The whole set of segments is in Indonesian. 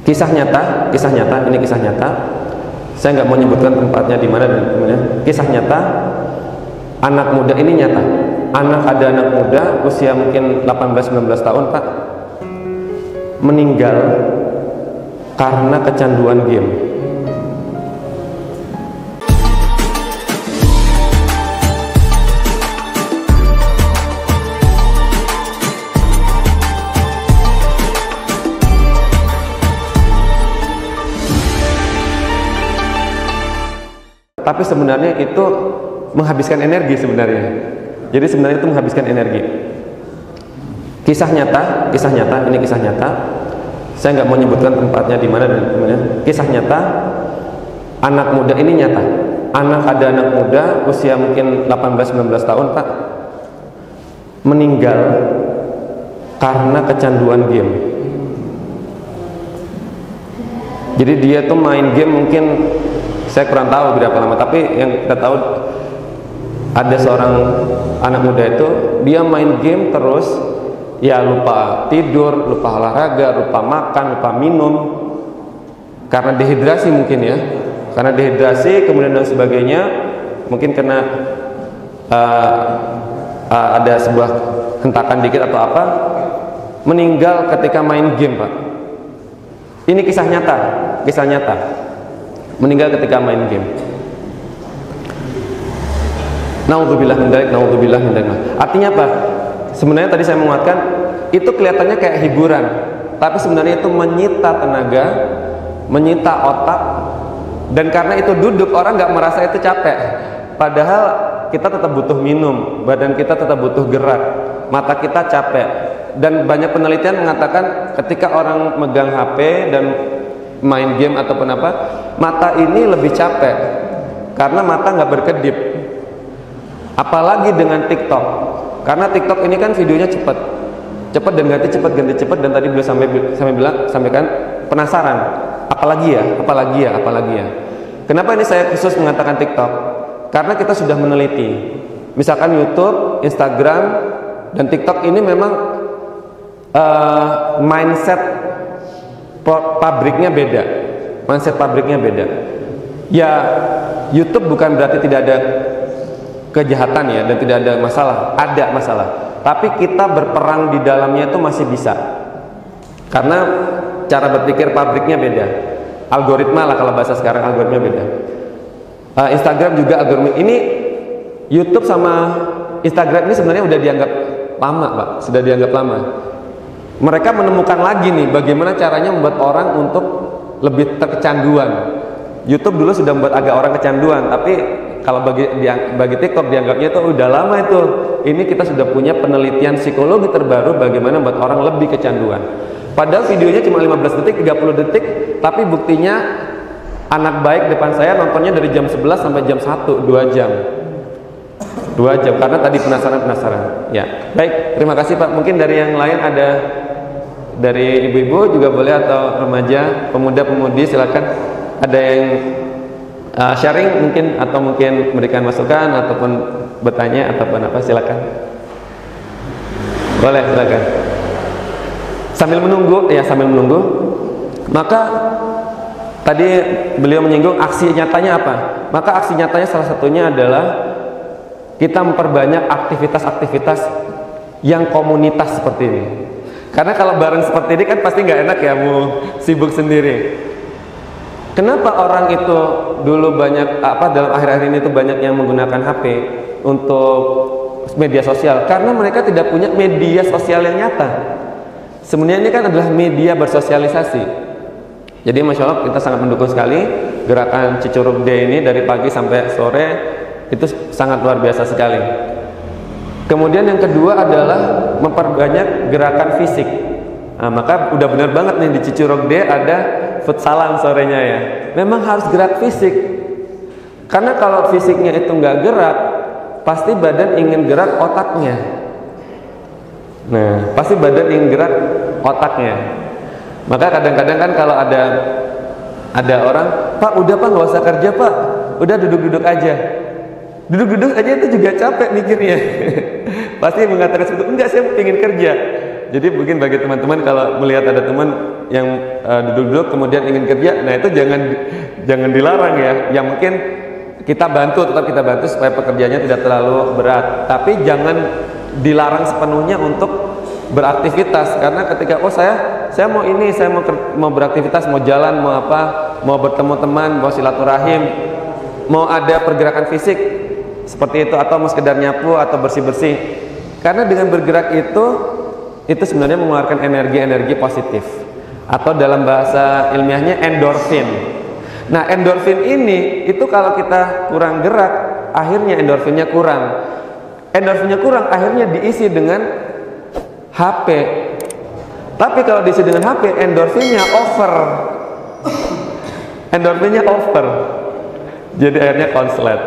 Kisah nyata, ini kisah nyata. Saya nggak mau menyebutkan tempatnya di mana dan dimana. Kisah nyata, anak muda ini nyata. Ada anak muda usia mungkin 18-19 tahun, Pak, meninggal karena kecanduan game. Tapi sebenarnya itu menghabiskan energi sebenarnya. Jadi sebenarnya itu menghabiskan energi. Kisah nyata, ini kisah nyata. Saya nggak mau menyebutkan tempatnya di mana dan dimana. Kisah nyata, anak muda ini nyata. Ada anak muda usia mungkin 18-19 tahun, Pak, meninggal karena kecanduan game. Jadi dia tuh main game mungkin, saya kurang tahu berapa lama, tapi yang kita tahu ada seorang anak muda itu dia main game terus, ya lupa tidur, lupa olahraga, lupa makan, lupa minum karena dehidrasi mungkin ya, karena dehidrasi kemudian dan sebagainya, mungkin kena ada sebuah hentakan dikit atau apa, meninggal ketika main game, Pak. Ini kisah nyata. Meninggal ketika main game. Naudzubillah min dzalik. Artinya apa? Sebenarnya tadi saya menguatkan itu kelihatannya kayak hiburan, tapi sebenarnya itu menyita tenaga, menyita otak, dan karena itu duduk orang nggak merasa itu capek. Padahal kita tetap butuh minum, badan kita tetap butuh gerak, mata kita capek. Dan banyak penelitian mengatakan ketika orang megang HP dan main game ataupun apa, mata ini lebih capek karena mata nggak berkedip. Apalagi dengan TikTok, karena TikTok ini kan videonya cepat dan ganti cepat, dan tadi beliau sampaikan penasaran, apalagi ya. Kenapa ini saya khusus mengatakan TikTok? Karena kita sudah meneliti, misalkan YouTube, Instagram, dan TikTok ini memang mindset pabriknya beda. Ya, YouTube bukan berarti tidak ada kejahatan ya, dan tidak ada masalah. Tapi kita berperang di dalamnya itu masih bisa. Karena cara berpikir pabriknya beda. Algoritma lah kalau bahasa sekarang, algoritma beda. Instagram juga algoritma. Ini YouTube sama Instagram ini sebenarnya udah dianggap lama, Pak. Sudah dianggap lama. Mereka menemukan lagi nih bagaimana caranya membuat orang untuk lebih terkecanduan. YouTube dulu sudah membuat agak orang kecanduan, tapi kalau bagi TikTok dianggapnya itu udah lama itu. Ini kita sudah punya penelitian psikologi terbaru bagaimana membuat orang lebih kecanduan. Padahal videonya cuma 15 detik, 30 detik, tapi buktinya anak baik depan saya nontonnya dari jam 11 sampai jam 1, 2 jam. 2 jam karena tadi penasaran. Ya, baik, terima kasih Pak. Mungkin dari yang lain ada, dari ibu-ibu juga boleh, atau remaja, pemuda-pemudi, silakan. Ada yang sharing mungkin, atau mungkin memberikan masukan ataupun bertanya ataupun apa, silakan. Boleh, silakan. Sambil menunggu, maka tadi beliau menyinggung aksi nyatanya apa? Maka aksi nyatanya salah satunya adalah kita memperbanyak aktivitas-aktivitas yang komunitas seperti ini. Karena kalau bareng seperti ini kan pasti nggak enak ya, mau sibuk sendiri. Kenapa orang itu dulu banyak dalam akhir-akhir ini itu banyak yang menggunakan HP untuk media sosial? Karena mereka tidak punya media sosial yang nyata. Sebenarnya ini kan adalah media bersosialisasi. Jadi Masya Allah, kita sangat mendukung sekali gerakan Cicurug Day ini dari pagi sampai sore. Itu sangat luar biasa sekali. Kemudian yang kedua adalah memperbanyak gerakan fisik. Nah, maka udah benar banget nih di Cicurug Day ada futsalan sorenya ya. Memang harus gerak fisik. Karena kalau fisiknya itu nggak gerak, pasti badan ingin gerak otaknya. Nah, pasti badan ingin gerak otaknya. Maka kadang-kadang kan kalau ada orang, Pak udah Pak nggak usah kerja Pak, udah duduk-duduk aja. Duduk-duduk aja itu juga capek mikirnya. Pasti mengatakan seperti itu, enggak, saya ingin kerja. Jadi mungkin bagi teman-teman kalau melihat ada teman yang duduk-duduk kemudian ingin kerja, nah itu jangan dilarang ya. Yang mungkin kita tetap kita bantu supaya pekerjaannya tidak terlalu berat, tapi jangan dilarang sepenuhnya untuk beraktivitas. Karena ketika saya mau beraktivitas, mau jalan, mau bertemu teman, mau silaturahim, mau ada pergerakan fisik seperti itu, atau mau sekedar nyapu atau bersih-bersih. Karena dengan bergerak itu sebenarnya mengeluarkan energi positif, atau dalam bahasa ilmiahnya endorfin. Nah, endorfin ini itu kalau kita kurang gerak, akhirnya endorfinnya kurang. Endorfinnya kurang, akhirnya diisi dengan HP. Tapi kalau diisi dengan HP, endorfinnya over. Endorfinnya over. Jadi akhirnya konslet.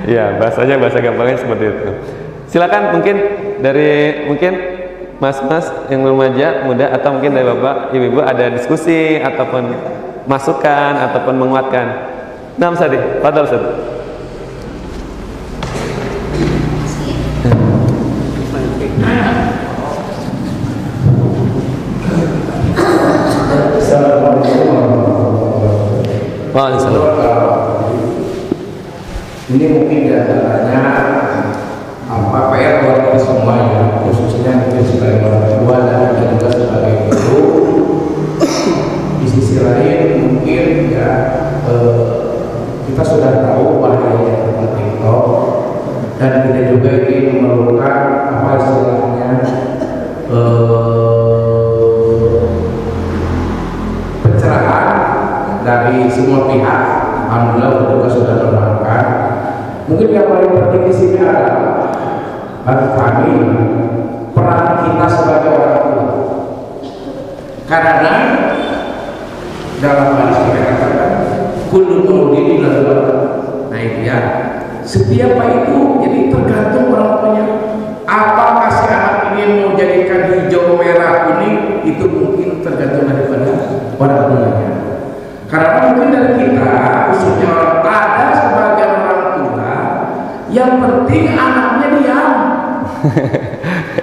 Ya, bahasa gampangnya seperti itu. Silakan mungkin mas-mas yang remaja muda, atau mungkin dari bapak ibu-ibu ada diskusi ataupun masukan ataupun menguatkan. Nah, Sadi, padahal Sadi. Ini mungkin diantaranya PR buat kita semua ya, khususnya mungkin sebagai orang tua dan juga sebagai guru. Di sisi lain mungkin ya kita sudah tahu bahayanya tentang TikTok, dan kita juga ini memerlukan istilahnya pencerahan dari semua pihak. Alhamdulillah juga sudah bermanfaat. Mungkin yang paling penting di sini adalah bagi kami peran kita sebagai orang tua. Karena dalam hadis dikatakan kullu maulidin lahu. Nah itu ya. Setiap itu jadi tergantung orang tuanya. Apakah si anak ini mau jadikan hijau, merah, kuning, itu mungkin tergantung daripada orang tuanya. Karena mungkin dari kita, khususnya ada sebagian orang tua yang penting anaknya diam.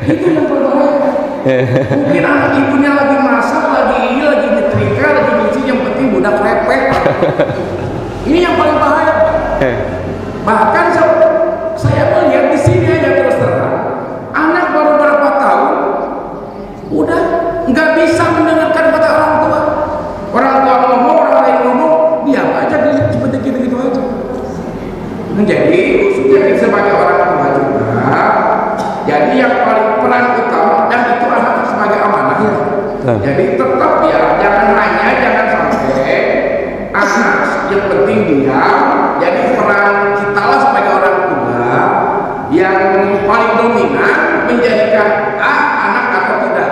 Itu yang berbahaya. Mungkin anak ibunya lagi masak, lagi nyetrika, lagi nyuci, yang penting budak repet. Ini yang paling bahaya. Bahkan saya melihat di sini aja terus terang, anak baru berapa tahun udah nggak bisa mendengarkan kata orang tua. Orang tua ngomong, orang lain ngomong, diam aja, dia seperti gitu-gitu aja. Jadi khususnya sebagai orang tua juga, jadi yang paling peran utama, dan itu anak sebagai amanah ya. Jadi tetap ya, jangan sampai anak yang penting diam. Jadi peran kita lah sebagai orang tua yang paling dominan menjadikan anak atau tidak.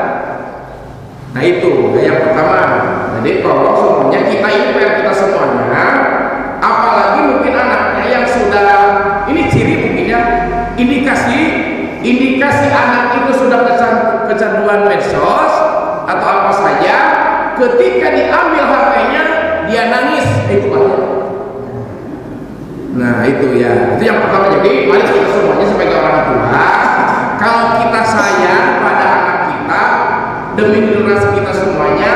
Nah itu yang pertama. Jadi kalau semuanya kita ini kita semuanya, apalagi mungkin anaknya yang sudah, ini ciri mungkinnya indikasi anak itu sudah kecanduan medsos atau apa saja, ketika diambil HP-nya dia nangis, itu bahaya. Nah itu ya, itu yang pertama. Jadi mari kita semuanya sebagai orang tua, kalau kita sayang pada anak kita demi generasi kita semuanya,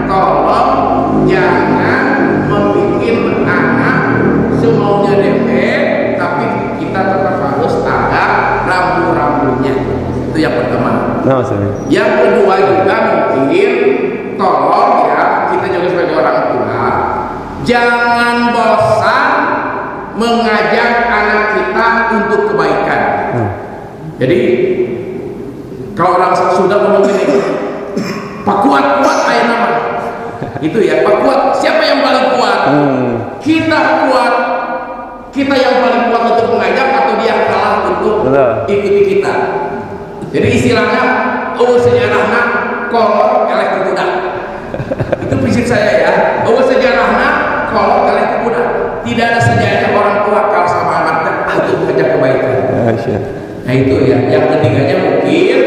tolong jangan membuat anak semaunya dempet, tapi kita tetap harus ada rambu-rambunya. Itu yang pertama. Yang kedua juga mungkin tolong ya, kita juga sebagai orang tua jangan bosan mengajak anak kita untuk kebaikan. Jadi kalau orang sudah ngomong ini, Pak kuat ayah nama itu ya, Pak kuat, siapa yang paling kuat? Kita kuat, kita yang paling kuat untuk mengajak, atau dia kalah untuk ikuti kita. Jadi istilahnya sejarahnya kolor elek budak. Itu prinsip saya ya. Sejarahnya kolor elek budak. Tidak ada sejarahnya orang tua kalau sama anaknya untuk mengajak kebaikan. Nah itu ya. Yang ketiganya mungkin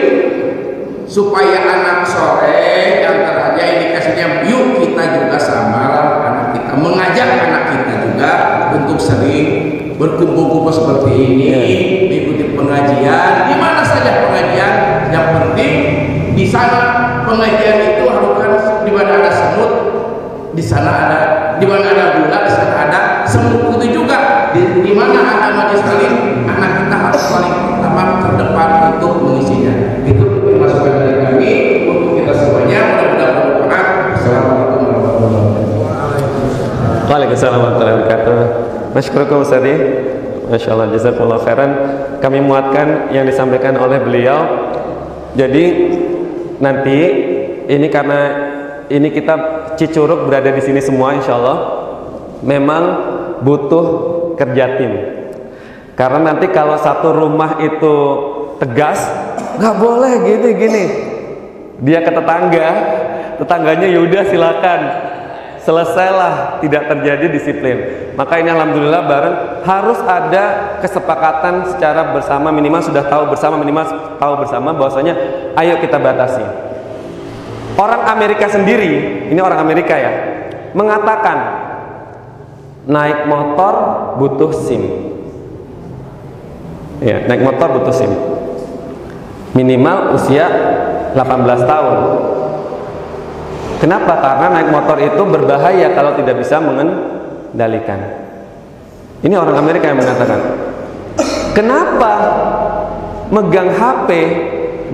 supaya anak sore yang terakhir indikasinya, yuk kita juga sama anak kita, mengajak anak kita juga untuk sering berkumpul-kumpul seperti ini, mengikuti pengajian, di mana saja pengajian, yang penting di sana pengajian itu haruskan di mana ada semut, di sana ada, di mana ada gula, di sana ada semut. Itu juga di mana ada majelis taklim, anak kita harus paling terdepan untuk mengisinya. Itu masukan dari kami untuk kita semuanya. Mudah-mudahan bermanfaat. Assalamualaikum warahmatullahi wabarakatuh. Waalaikumsalam warahmatullahi wabarakatuh. Masykurukum Ustadz. Masya Allah, jazakumullah khairan. Kami muatkan yang disampaikan oleh beliau. Jadi nanti ini karena ini kita Cicurug berada di sini semua, insya Allah memang butuh kerja tim. Karena nanti kalau satu rumah itu tegas, nggak boleh gini-gini, dia ke tetangga, tetangganya yaudah silakan, selesailah, tidak terjadi disiplin. Maka ini alhamdulillah bareng harus ada kesepakatan secara bersama, minimal sudah tahu bersama, minimal tahu bersama bahwasanya ayo kita batasi. Orang Amerika sendiri, ini orang Amerika ya, mengatakan naik motor butuh SIM. Ya, naik motor butuh SIM. Minimal usia 18 tahun. Kenapa? Karena naik motor itu berbahaya kalau tidak bisa mengendalikan. Ini orang Amerika yang mengatakan. Kenapa megang HP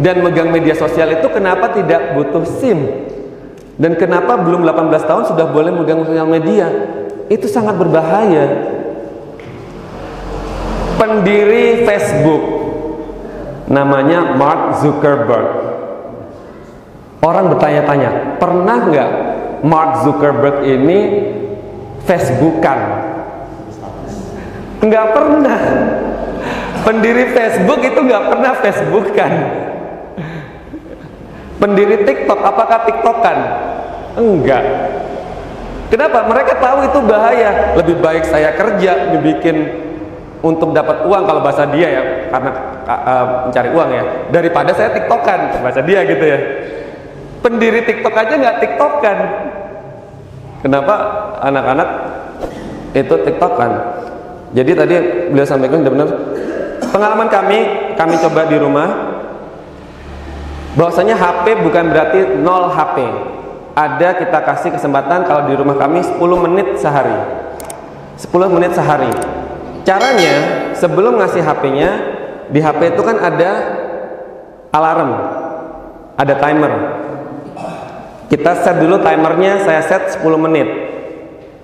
dan megang media sosial itu kenapa tidak butuh SIM? Dan kenapa belum 18 tahun sudah boleh megang sosial media? Itu sangat berbahaya. Pendiri Facebook namanya Mark Zuckerberg. Orang bertanya-tanya, pernah nggak Mark Zuckerberg ini Facebookan? Nggak pernah. Pendiri Facebook itu nggak pernah Facebookan. Pendiri TikTok, apakah TikTokan? Enggak. Kenapa? Mereka tahu itu bahaya. Lebih baik saya kerja, dibikin untuk dapat uang kalau bahasa dia ya, karena mencari uang ya, daripada saya TikTokan, bahasa dia gitu ya. Pendiri TikTok aja nggak TikTokan. Kenapa anak-anak itu TikTokan? Jadi tadi beliau sampaikan benar-benar pengalaman kami coba di rumah. Bahwasanya HP bukan berarti 0 HP. Ada kita kasih kesempatan kalau di rumah kami 10 menit sehari. 10 menit sehari. Caranya sebelum ngasih HP-nya, di HP itu kan ada alarm, ada timer. Kita set dulu timernya, saya set 10 menit.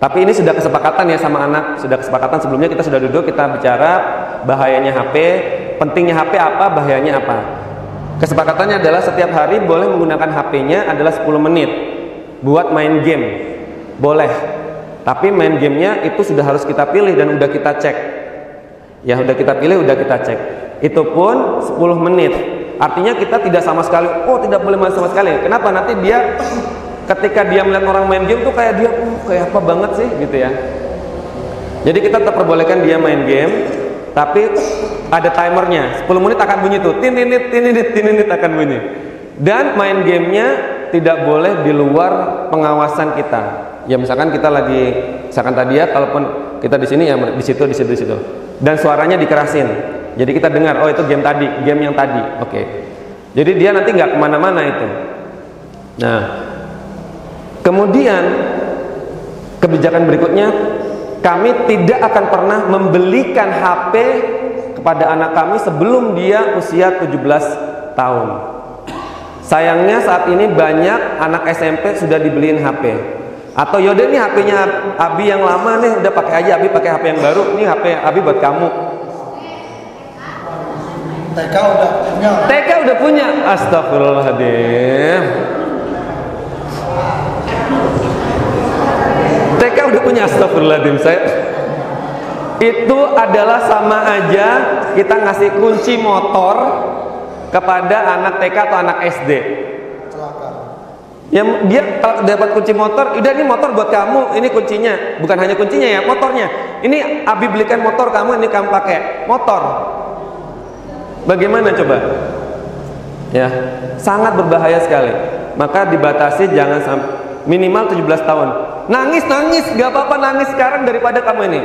Tapi ini sudah kesepakatan ya sama anak, sudah kesepakatan sebelumnya, kita sudah duduk, kita bicara bahayanya HP, pentingnya HP apa, bahayanya apa. Kesepakatannya adalah setiap hari boleh menggunakan HP-nya adalah 10 menit buat main game. Boleh. Tapi main gamenya itu sudah harus kita pilih dan udah kita cek. Ya udah kita pilih, udah kita cek. Itu pun 10 menit. Artinya kita tidak sama sekali, oh tidak boleh main sama sekali. Kenapa? Nanti dia ketika dia melihat orang main game tuh kayak dia, kayak apa banget sih gitu ya. Jadi kita tetap perbolehkan dia main game, tapi ada timernya. 10 menit akan bunyi tuh, tinit akan bunyi. Dan main gamenya tidak boleh di luar pengawasan kita. Ya misalkan kita lagi, misalkan tadi ya, kalaupun kita di sini ya di situ. Dan suaranya dikerasin. Jadi kita dengar, oh itu game tadi, game yang tadi. Oke. Jadi dia nanti nggak kemana-mana itu. Nah, kemudian kebijakan berikutnya, kami tidak akan pernah membelikan HP kepada anak kami sebelum dia usia 17 tahun. Sayangnya saat ini banyak anak SMP sudah dibeliin HP. Atau yaudah nih HP-nya Abi yang lama nih, udah pakai aja, Abi pakai HP yang baru. Nih HP Abi buat kamu. TK udah punya. TK udah punya. Astagfirullahaladzim. TK udah punya, astagfirullahaladzim. Itu adalah sama aja kita ngasih kunci motor kepada anak TK atau anak SD. Yang dia kalau dapat kunci motor, udah ini motor buat kamu, ini kuncinya. Bukan hanya kuncinya ya, motornya. Ini Abi belikan motor kamu, ini kamu pakai motor. Bagaimana coba? Ya, sangat berbahaya sekali. Maka dibatasi jangan sampai minimal 17 tahun. Nangis, gak apa-apa nangis sekarang daripada kamu ini.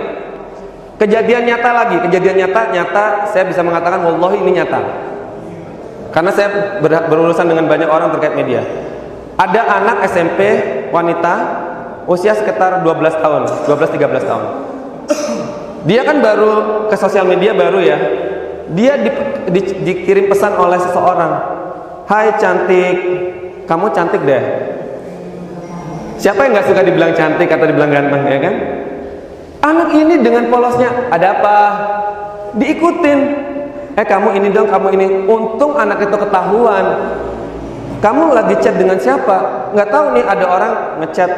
Kejadian nyata lagi, kejadian nyata saya bisa mengatakan wallahi ini nyata. Karena saya berurusan dengan banyak orang terkait media. Ada anak SMP wanita usia sekitar 12 tahun, 12-13 tahun. Dia kan baru ke sosial media baru ya. Dia dikirim pesan oleh seseorang, "Hai cantik, kamu cantik deh." Siapa yang nggak suka dibilang cantik atau dibilang ganteng, ya kan? Anak ini dengan polosnya, "Ada apa?" Diikutin. Kamu ini dong, kamu ini. Untung anak itu ketahuan. Kamu lagi chat dengan siapa? Nggak tahu nih, ada orang ngechat.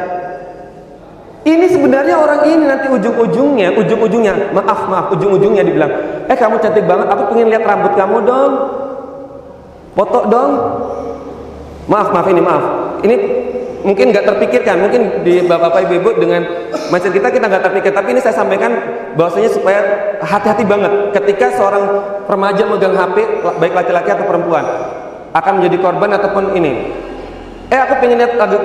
Ini sebenarnya orang ini nanti ujung-ujungnya, ujung-ujungnya dibilang, kamu cantik banget, aku pengen lihat rambut kamu dong, foto dong. Maaf. Ini mungkin nggak terpikirkan, mungkin di bapak-bapak ibu-ibu dengan mindset kita nggak terpikir. Tapi ini saya sampaikan bahwasanya supaya hati-hati banget ketika seorang remaja megang HP, baik laki-laki atau perempuan, akan menjadi korban ataupun ini. Aku pengen lihat lagu.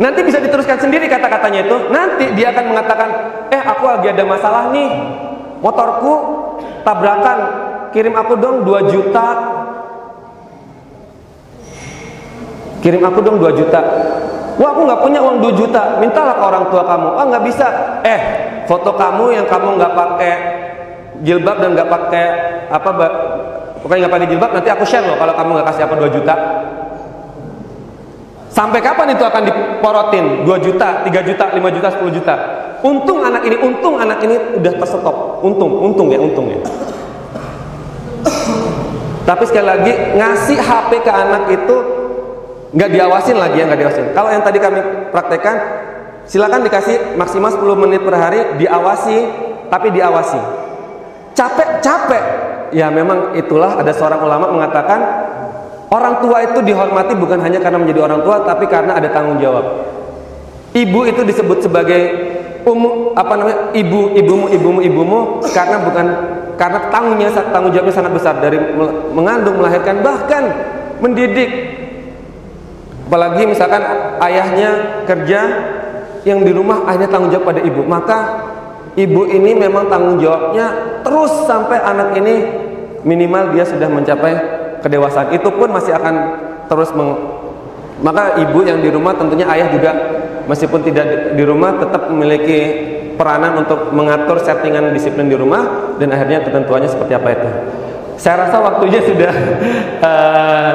Nanti bisa diteruskan sendiri kata-katanya itu. Nanti dia akan mengatakan, aku lagi ada masalah nih, motorku tabrakan, kirim aku dong 2 juta. Kirim aku dong 2 juta. Wah, aku nggak punya uang 2 juta. Mintalah ke orang tua kamu. Nggak bisa. Foto kamu yang kamu nggak pakai jilbab dan nggak pakai pokoknya nggak pakai jilbab, nanti aku share loh kalau kamu nggak kasih 2 juta. Sampai kapan itu akan diporotin? 2 juta, 3 juta, 5 juta, 10 juta. Untung anak ini udah terstop. Untung ya. Tapi sekali lagi, ngasih HP ke anak itu nggak diawasin lagi ya, nggak diawasin. Kalau yang tadi kami praktekkan, silakan dikasih maksimal 10 menit per hari, tapi diawasi. Capek. Ya memang itulah, ada seorang ulama mengatakan, orang tua itu dihormati bukan hanya karena menjadi orang tua, tapi karena ada tanggung jawab. Ibu itu disebut sebagai ibumu karena tanggung jawabnya sangat besar, dari mengandung, melahirkan, bahkan mendidik. Apalagi misalkan ayahnya kerja, yang di rumah akhirnya tanggung jawab pada ibu, maka ibu ini memang tanggung jawabnya terus sampai anak ini minimal dia sudah mencapai kedewasaan. Itu pun masih akan terus maka ibu yang di rumah, tentunya ayah juga meskipun tidak di rumah tetap memiliki peranan untuk mengatur settingan disiplin di rumah, dan akhirnya ketentuannya seperti apa itu. Saya rasa waktunya sudah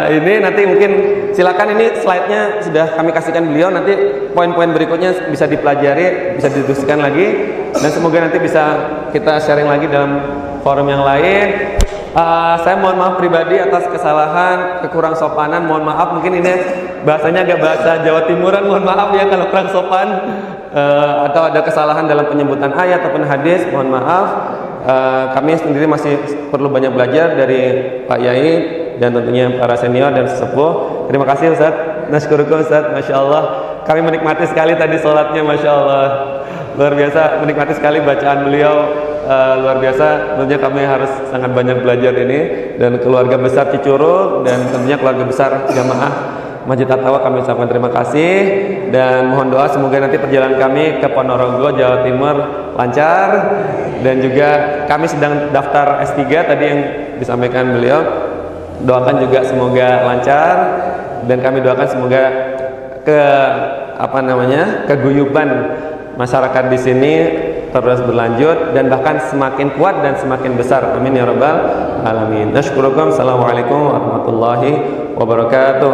ini nanti mungkin silakan, ini slide-nya sudah kami kasihkan beliau, nanti poin-poin berikutnya bisa dipelajari, bisa didiskusikan lagi, dan semoga nanti bisa kita sharing lagi dalam forum yang lain. Saya mohon maaf pribadi atas kesalahan, kekurang sopanan, mohon maaf, mungkin ini bahasanya agak bahasa Jawa Timuran, mohon maaf ya kalau kurang sopan, atau ada kesalahan dalam penyebutan ayat ataupun hadis, mohon maaf. Kami sendiri masih perlu banyak belajar dari Pak Yai dan tentunya para senior dan sesepuh. Terima kasih Ustaz, nasykurukum Ustaz, Masya Allah. Kami menikmati sekali tadi sholatnya, Masya Allah, luar biasa, menikmati sekali bacaan beliau. Luar biasa, tentunya kami harus sangat banyak belajar ini, dan keluarga besar Cicurug dan tentunya keluarga besar jamaah Masjid At-Taqwa kami ucapkan terima kasih, dan mohon doa semoga nanti perjalanan kami ke Ponorogo, Jawa Timur lancar, dan juga kami sedang daftar S3 tadi yang disampaikan beliau, doakan juga semoga lancar, dan kami doakan semoga keguyuban masyarakat di sini terus berlanjut dan bahkan semakin kuat dan semakin besar. Amin ya rabbal alamin. Nasykurukum. Assalamualaikum warahmatullahi wabarakatuh.